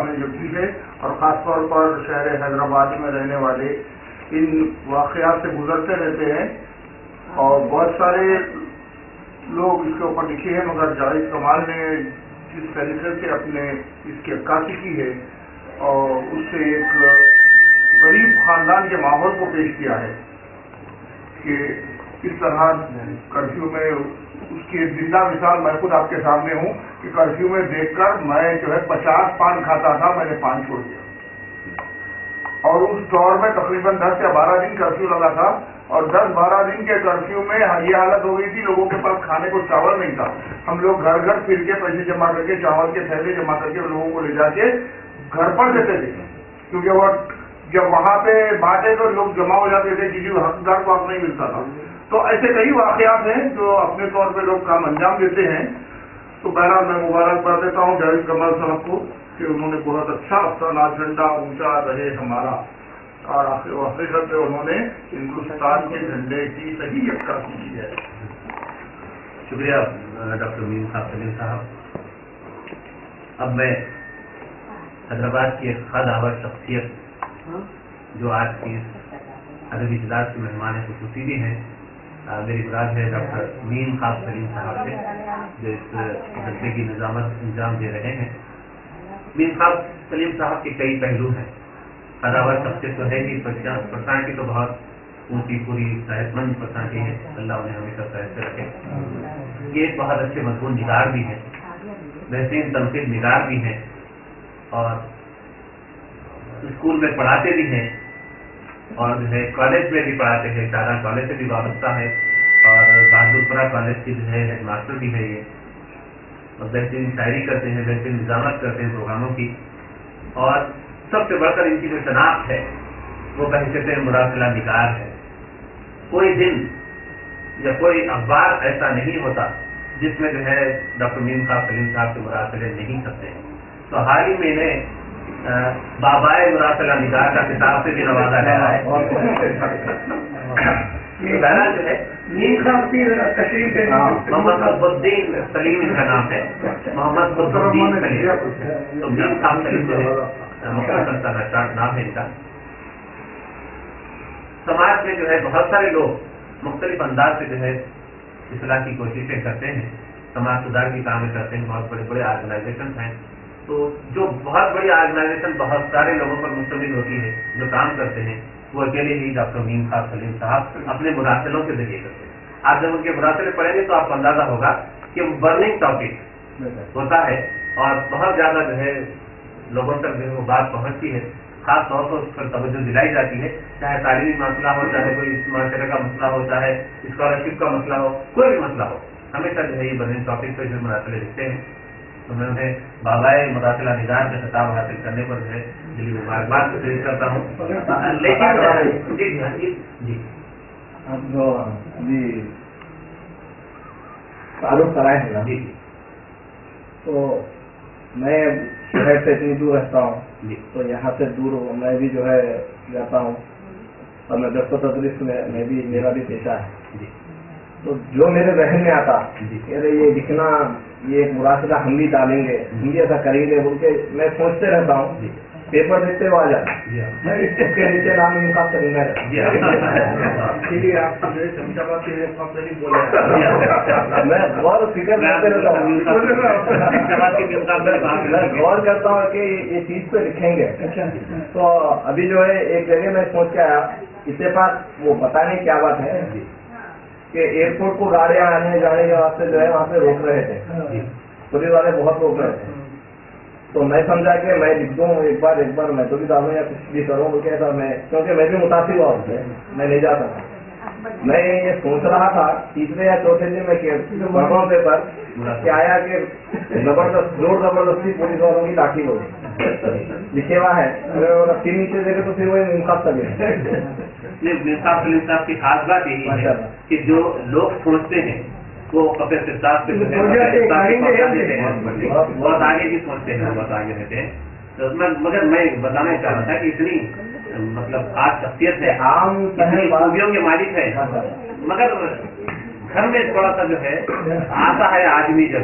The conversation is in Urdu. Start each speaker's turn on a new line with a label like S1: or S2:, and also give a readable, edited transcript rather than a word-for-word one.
S1: نے جو کی ہے، اور خاص طور پر شہر حیدرآباد میں رہنے والے ان واقعات سے گزرتے رہتے ہیں، اور بہت سارے لوگ اس کے اوپر لکھے ہیں، مگر جاوید کمال نے جس طریقے سے اپنے اس کی عکاسی کی ہے اور اس سے ایک غریب خاندان کے ماحول کو پیش کیا ہے کہ اس طرح کرفیو میں اس کی ایک زندہ مثال میں خود آپ کے سامنے ہوں کہ کرفیو میں دیکھ کر میں جو ہے 50 پان کھاتا تھا، میں نے پان چھوڑ دیا، اور اس دور میں تقریباً 10 یا 12 دن کرفیو لگا تھا، اور 10-12 دن کے کرفیو میں یہ حالت ہو گئی تھی لوگوں کے پاس کھانے کو چاول نہیں تھا۔ ہم لوگ گھر گھر پھر کے پیسے جمع کر کے چاول کے تھیلے جمع کر کے لوگوں کو لے جا کے گھر پر دیتے تھے، کیونکہ وہ جب وہاں پہ بانٹے تو لوگ جمع ہو جاتے تھے، کسی حقدار کو حق نہیں ملتا تھا۔ تو ایسے کئی واقعات ہیں جو اپنے طور پہ لوگ کام انجام دیتے ہیں۔ تو بہرحال میں مبارکباد دیتا ہوں جاوید کمال صاحب کو کہ انہوں نے بہت اچھا اپنا جھنڈا اونچا رہے ہمارا، اور حقیقت میں انہوں نے ہندوستان کے جھنڈے کی صحیح عکاسی کی ہے۔
S2: شکریہ ڈاکٹر مین صاحب، سلیم صاحب۔ اب میں حیدرآباد کی ایک خود آور شخصیت جو آج کی ادبی اجلاس کے مہمان خصوصی بھی ہیں، میری مراد ہے ڈاکٹر مین خواب سلیم صاحب سے، جو اس جلسے کی نظامت انجام دے رہے ہیں۔ مین خواب سلیم صاحب کے کئی پہلو ہیں۔ خداور شخصیت تو ہے ہی، پرسنالٹی تو بہت اونچی پوری صحت مند پرسنالٹی ہے، اللہ انہیں ہمیشہ صحت سے رکھے۔ یہ ایک بہت اچھے مضمون نگار بھی ہیں، بہترین تنقید نگار بھی ہیں، اور اسکول میں پڑھاتے بھی ہیں، اور جو ہے کالج میں بھی پڑھاتے ہیں، شاہجہاں کالج سے بھی وابستہ ہے، اور بہادرپورہ کالج کے جو ہے ہیڈ ماسٹر بھی ہے یہ، اور بہترین شاعری کرتے ہیں، بہترین نظامت کرتے ہیں پروگراموں کی، اور سب سے بڑھ کر ان کی جو شناخت ہے وہ بحیثیت مراسلہ نگار ہے۔ کوئی دن یا کوئی اخبار ایسا نہیں ہوتا جس میں جو ہے ڈاکٹر مین خواب سلیم صاحب کے مراسلے نہیں کرتے ہیں۔ تو حال ہی میں انہیں بابائے مراسلہ نگار کا خطاب سے بھی نوازا گیا ہے۔ بہرحال جو ہے محمد قطب الدین سلیم ان کا نام ہے، محمد قطب الدین سلیم۔ تو مین خواب سلیم جو ہے مختصر سا نشان نام ہے ان کا۔ سماج میں جو ہے بہت سارے لوگ مختلف انداز سے جو ہے اصلاح کی کوششیں کرتے ہیں، سماج سدھار کی کام کرتے ہیں، بہت بڑے بڑے آرگنائزیشن ہیں۔ تو جو بہت بڑی آرگنائزیشن بہت سارے لوگوں پر مشتمل ہوتی ہے، جو کام کرتے ہیں، وہ اکیلے ہی ڈاکٹر مین خواب سلیم صاحب اپنے مراسلوں کے ذریعے کرتے ہیں۔ آپ جب ان کے مراسلے پڑھیں گے تو آپ کو اندازہ ہوگا کہ وہ برننگ ٹاپک ہوتا ہے، اور بہت زیادہ جو ہے لوگوں تک جو وہ بات پہنچتی ہے، خاص طور پر اس پر توجہ دلائی جاتی ہے، چاہے تعلیمی مسئلہ ہو، چاہے کوئی معاشرے کا مسئلہ ہو، چاہے اسکالرشپ کا مسئلہ ہو، کوئی بھی مسئلہ ہو، ہمیشہ جو ہے یہ برننگ ٹاپک پہ جو مراسلے لکھتے ہیں۔ تو میں انہیں بابائے مراسلہ نگار کا خطاب حاصل کرنے پر جو ہے دلی مبارکباد سے پیش کرتا ہوں۔ لیکن جی
S3: جی تعارف کرائے ہیں
S2: جی
S3: تو میں شہر سے اتنی دور رہتا ہوں، تو یہاں سے دور میں بھی جو ہے جاتا ہوں، اور میں درس و تدریس میں بھی میرا بھی پیشہ ہے۔ تو جو میرے ذہن میں آتا ارے یہ لکھنا، یہ ایک مراسلہ ہم بھی ڈالیں گے، ہم بھی ایسا کریں گے بول کے میں سوچتے رہتا ہوں، پیپر دیکھتے ہو آ جاتا میں اس کے نیچے نام انتخاب کروں گا، اسی لیے آپ سے میں غور و فکر کرتے رہتا ہوں، میں غور کرتا ہوں کہ یہ چیز پہ لکھیں گے۔ تو ابھی جو ہے ایک جگہ میں سوچ کے آیا، اتفاق وہ پتہ نہیں کیا بات ہے کہ ایئرپورٹ کو گاڑیاں آنے جانے کے واسطے جو ہے وہاں پہ روک رہے تھے، پولیس والے بہت روک رہے تھے۔ تو میں سمجھا کہ میں لکھ دوں ایک بار میں تو بھی ڈالوں یا کچھ بھی کروں بول کے ایسا، میں کیونکہ میں بھی متاثر ہوا اس سے، میں نہیں جا سکا۔ میں یہ سوچ رہا تھا تیسرے یا چوتھے دن میں پڑھوں پیپر کہ آیا کہ زبردستی پولیس والوں کی لاٹھی ہو گئی، لکھے ہوا ہے، رسی نیچے دیکھے تو پھر وہ منقاب تک
S2: سلیم صاحب کی خاص بات یہی ہے کہ جو لوگ سوچتے ہیں وہ کپڑے سے ساتھ بہت آگے بھی سوچتے ہیں، بہت آگے رہتے ہیں۔ مگر میں بتانا چاہ رہا تھا کہ اتنی مطلب خاص شخصیت ہے، عام خوبیوں کے مالک ہے، مگر گھر میں تھوڑا سا جو ہے آتا ہے آدمی جب